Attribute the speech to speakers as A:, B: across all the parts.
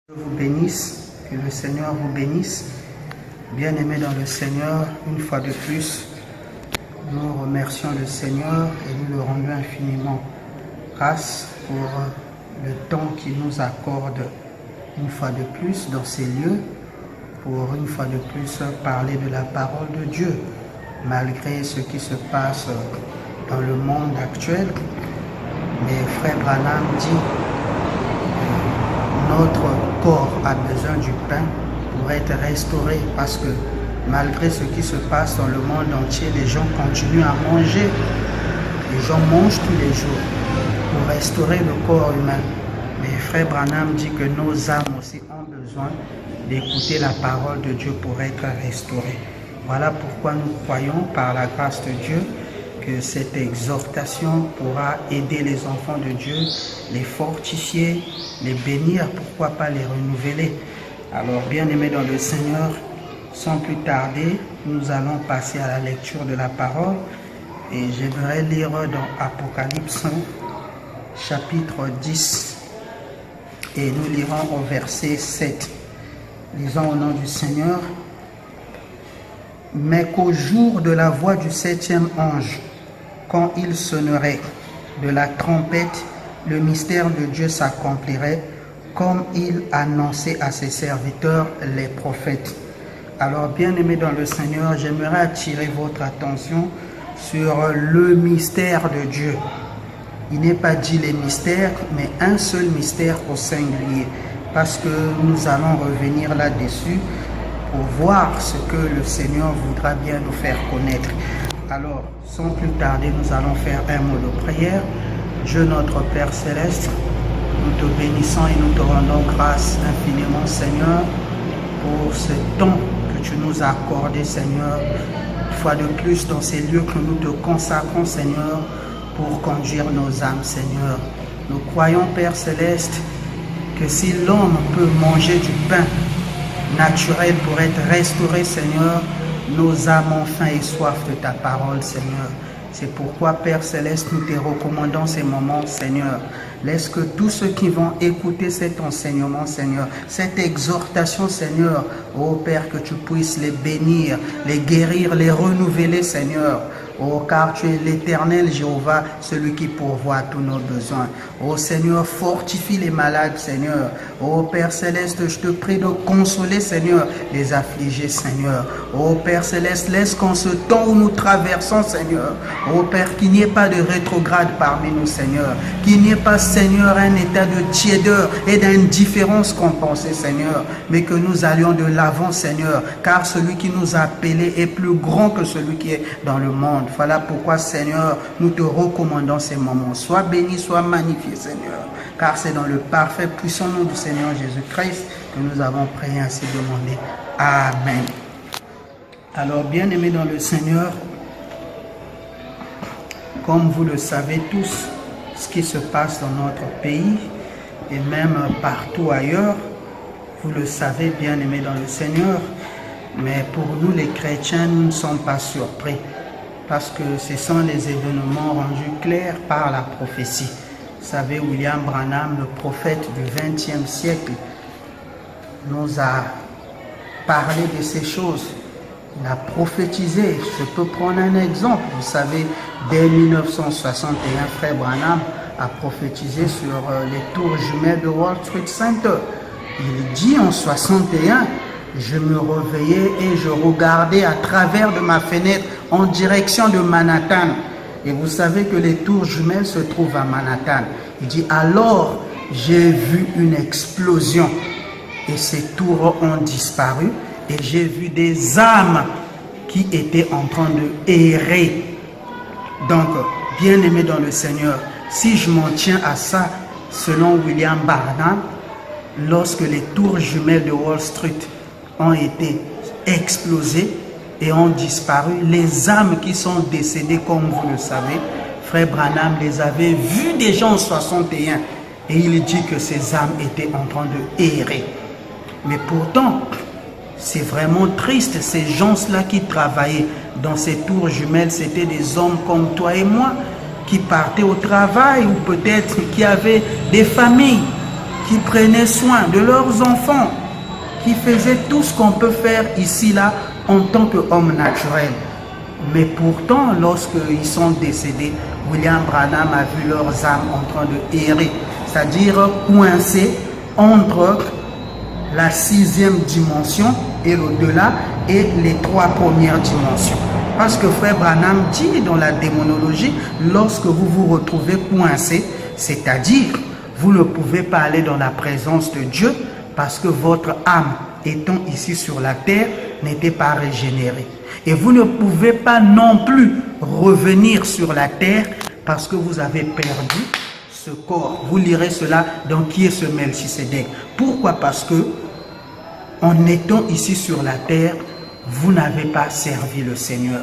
A: Dieu vous bénisse, que le Seigneur vous bénisse. Bien-aimés dans le Seigneur, une fois de plus, nous remercions le Seigneur et nous le rendons infiniment grâce pour le temps qu'il nous accorde une fois de plus dans ces lieux, pour une fois de plus parler de la parole de Dieu, malgré ce qui se passe dans le monde actuel. Mais frère Branham dit notre corps a besoin du pain pour être restauré, parce que malgré ce qui se passe dans le monde entier, les gens continuent à manger. Les gens mangent tous les jours pour restaurer le corps humain. Mais frère Branham dit que nos âmes aussi ont besoin d'écouter la parole de Dieu pour être restaurées. Voilà pourquoi nous croyons par la grâce de Dieu que cette exhortation pourra aider les enfants de Dieu, les fortifier, les bénir, pourquoi pas les renouveler. Alors, bien-aimés dans le Seigneur, sans plus tarder, nous allons passer à la lecture de la parole. Et j'aimerais lire dans Apocalypse chapitre 10. Et nous lirons au verset 7. Lisons au nom du Seigneur. Mais qu'au jour de la voix du septième ange, quand il sonnerait de la trompette, le mystère de Dieu s'accomplirait, comme il annonçait à ses serviteurs, les prophètes. Alors, bien-aimés dans le Seigneur, j'aimerais attirer votre attention sur le mystère de Dieu. Il n'est pas dit les mystères, mais un seul mystère au singulier, parce que nous allons revenir là-dessus pour voir ce que le Seigneur voudra bien nous faire connaître. Alors, sans plus tarder, nous allons faire un mot de prière. Dieu notre Père Céleste, nous te bénissons et nous te rendons grâce infiniment, Seigneur, pour ce temps que tu nous as accordé, Seigneur. Une fois de plus, dans ces lieux que nous te consacrons, Seigneur, pour conduire nos âmes, Seigneur. Nous croyons, Père Céleste, que si l'homme peut manger du pain naturel pour être restauré, Seigneur, nos âmes ont faim et soif de ta parole, Seigneur. C'est pourquoi, Père Céleste, nous te recommandons ces moments, Seigneur. Laisse que tous ceux qui vont écouter cet enseignement, Seigneur, cette exhortation, Seigneur, ô Père, que tu puisses les bénir, les guérir, les renouveler, Seigneur. Oh, car tu es l'Éternel Jéhovah, celui qui pourvoit tous nos besoins. Oh Seigneur, fortifie les malades, Seigneur. Oh Père Céleste, je te prie de consoler, Seigneur, les affligés, Seigneur. Oh Père Céleste, laisse qu'en ce temps où nous traversons, Seigneur, oh Père, qu'il n'y ait pas de rétrograde parmi nous, Seigneur. Qu'il n'y ait pas, Seigneur, un état de tiédeur et d'indifférence compensée, Seigneur. Mais que nous allions de l'avant, Seigneur, car celui qui nous a appelés est plus grand que celui qui est dans le monde. Voilà pourquoi, Seigneur, nous te recommandons ces moments. Sois béni, sois magnifié, Seigneur. Car c'est dans le parfait, puissant nom du Seigneur Jésus-Christ que nous avons prié ainsi demandé. Amen. Alors, bien-aimés dans le Seigneur, comme vous le savez tous, ce qui se passe dans notre pays et même partout ailleurs, vous le savez, bien-aimés dans le Seigneur, mais pour nous les chrétiens, nous ne sommes pas surpris, parce que ce sont les événements rendus clairs par la prophétie. Vous savez, William Branham, le prophète du XXe siècle, nous a parlé de ces choses. Il a prophétisé. Je peux prendre un exemple. Vous savez, dès 1961, frère Branham a prophétisé sur les tours jumelles de World Trade Center. Il dit en 61, je me réveillais et je regardais à travers de ma fenêtre en direction de Manhattan. Et vous savez que les tours jumelles se trouvent à Manhattan. Il dit, alors j'ai vu une explosion et ces tours ont disparu et j'ai vu des âmes qui étaient en train de errer. Donc, bien-aimé dans le Seigneur, si je m'en tiens à ça, selon William Branham, lorsque les tours jumelles de Wall Street ont été explosées et ont disparu, les âmes qui sont décédées, comme vous le savez, frère Branham les avait vues déjà en 61 et il dit que ces âmes étaient en train de errer. Mais pourtant, c'est vraiment triste, ces gens-là qui travaillaient dans ces tours jumelles, c'était des hommes comme toi et moi qui partaient au travail ou peut-être qui avaient des familles. qui prenaient soin de leurs enfants, qui faisaient tout ce qu'on peut faire ici, là, en tant qu'homme naturel. Mais pourtant, lorsqu'ils sont décédés, William Branham a vu leurs âmes en train de errer, c'est-à-dire coincées entre la 6e dimension et l'au-delà et les 3 premières dimensions. Parce que frère Branham dit dans la démonologie, lorsque vous vous retrouvez coincé, c'est-à-dire vous ne pouvez pas aller dans la présence de Dieu parce que votre âme étant ici sur la terre n'était pas régénérée. Et vous ne pouvez pas non plus revenir sur la terre parce que vous avez perdu ce corps. Vous lirez cela dans Qui est ce Melchisédek. Pourquoi? Parce que en étant ici sur la terre, vous n'avez pas servi le Seigneur.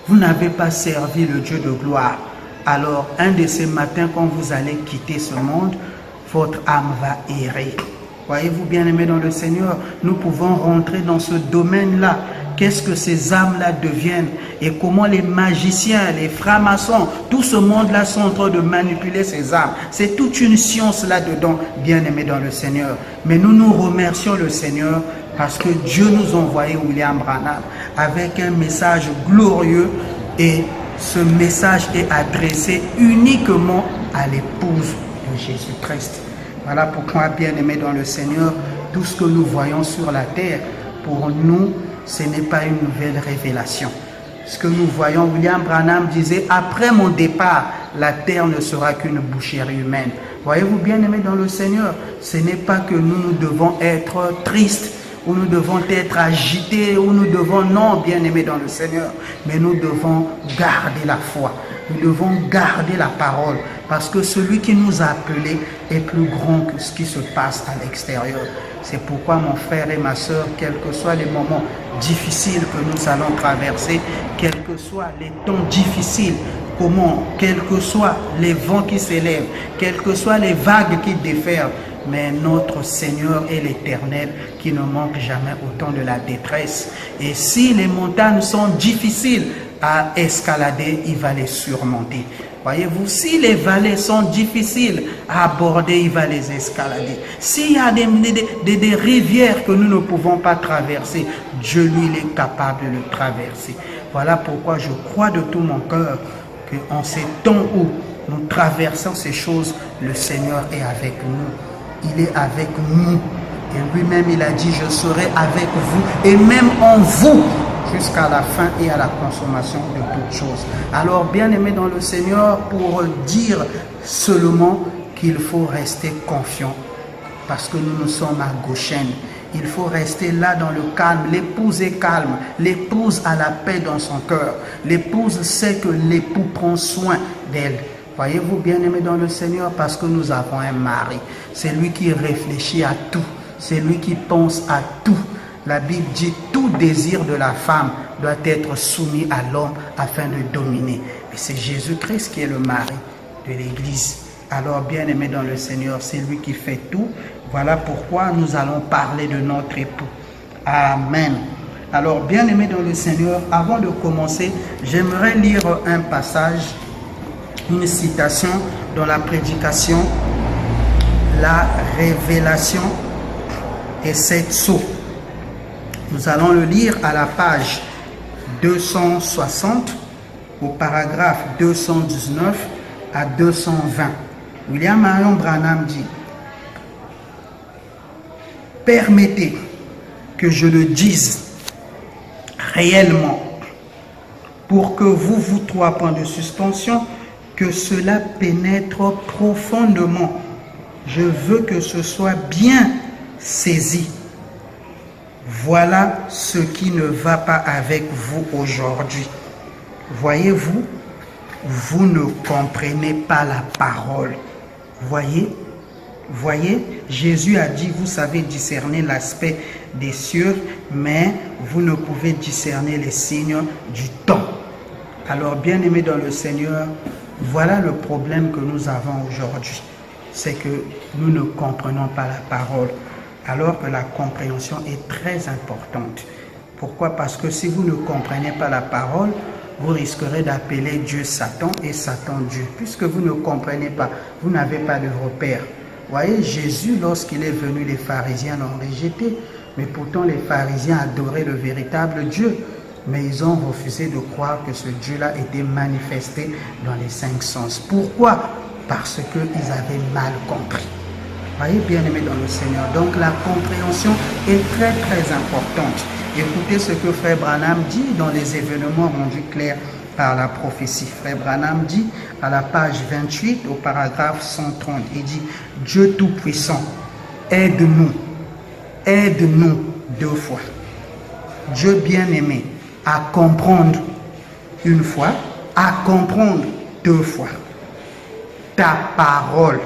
A: Vous n'avez pas servi le Dieu de gloire. Alors, un de ces matins, quand vous allez quitter ce monde, votre âme va errer. Voyez-vous, bien-aimés dans le Seigneur, nous pouvons rentrer dans ce domaine-là. Qu'est-ce que ces âmes-là deviennent et comment les magiciens, les francs-maçons, tout ce monde-là sont en train de manipuler ces âmes. C'est toute une science là-dedans, bien-aimés dans le Seigneur. Mais nous remercions le Seigneur parce que Dieu nous a envoyé William Branham avec un message glorieux et ce message est adressé uniquement à l'épouse de Jésus-Christ. Voilà pourquoi, bien-aimés dans le Seigneur, tout ce que nous voyons sur la terre, pour nous, ce n'est pas une nouvelle révélation. Ce que nous voyons, William Branham disait, après mon départ, la terre ne sera qu'une boucherie humaine. Voyez-vous, bien-aimés dans le Seigneur, ce n'est pas que nous devons être tristes, où nous devons être agités, où nous devons, non, bien-aimés dans le Seigneur, mais nous devons garder la foi, nous devons garder la parole, parce que celui qui nous a appelés est plus grand que ce qui se passe à l'extérieur. C'est pourquoi mon frère et ma soeur, quels que soient les moments difficiles que nous allons traverser, quels que soient les temps difficiles, quels que soient les vents qui s'élèvent, quelles que soient les vagues qui déferlent, mais notre Seigneur est l'Éternel qui ne manque jamais au temps de la détresse. Et si les montagnes sont difficiles à escalader, il va les surmonter. Voyez-vous, si les vallées sont difficiles à aborder, il va les escalader. S'il y a des rivières que nous ne pouvons pas traverser, Dieu, lui, il est capable de le traverser. Voilà pourquoi je crois de tout mon cœur qu'en ces temps où nous traversons ces choses, le Seigneur est avec nous. Il est avec nous. Et lui-même, il a dit, je serai avec vous et même en vous jusqu'à la fin et à la consommation de toutes choses. Alors, bien-aimés dans le Seigneur, pour dire seulement qu'il faut rester confiant parce que nous sommes à Goshen. Il faut rester là dans le calme. L'épouse est calme. L'épouse a la paix dans son cœur. L'épouse sait que l'époux prend soin d'elle. Voyez-vous, bien-aimés dans le Seigneur, parce que nous avons un mari. C'est lui qui réfléchit à tout. C'est lui qui pense à tout. La Bible dit tout désir de la femme doit être soumis à l'homme afin de dominer. Et c'est Jésus-Christ qui est le mari de l'Église. Alors, bien-aimés dans le Seigneur, c'est lui qui fait tout. Voilà pourquoi nous allons parler de notre époux. Amen. Alors, bien-aimés dans le Seigneur, avant de commencer, j'aimerais lire un passage, une citation dans la prédication, la révélation et 7 sceaux. Nous allons le lire à la page 260, au paragraphe 219 à 220. William Marion Branham dit, « Permettez que je le dise réellement pour que vous trois points de suspension, que cela pénètre profondément. Je veux que ce soit bien saisi. Voilà ce qui ne va pas avec vous aujourd'hui. Voyez-vous, vous ne comprenez pas la parole. Voyez, Jésus a dit, vous savez discerner l'aspect des cieux, mais vous ne pouvez discerner les signes du temps. Alors, bien-aimés dans le Seigneur, voilà le problème que nous avons aujourd'hui. C'est que nous ne comprenons pas la parole, alors que la compréhension est très importante. Pourquoi? Parce que si vous ne comprenez pas la parole, vous risquerez d'appeler Dieu Satan et Satan Dieu. Puisque vous ne comprenez pas, vous n'avez pas de repère. Voyez, Jésus, lorsqu'il est venu, les pharisiens l'ont rejeté. Mais pourtant, les pharisiens adoraient le véritable Dieu. Mais ils ont refusé de croire que ce Dieu-là était manifesté dans les 5 sens. Pourquoi? Parce qu'ils avaient mal compris. Voyez, bien-aimés dans le Seigneur. Donc, la compréhension est très, très importante. Écoutez ce que Frère Branham dit dans les événements rendus clairs par la prophétie. Frère Branham dit à la page 28, au paragraphe 130, il dit « Dieu Tout-Puissant, aide-nous, aide-nous 2 fois. Dieu bien-aimé, à comprendre 1 fois, à comprendre 2 fois ta parole.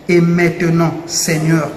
A: Et maintenant, Seigneur,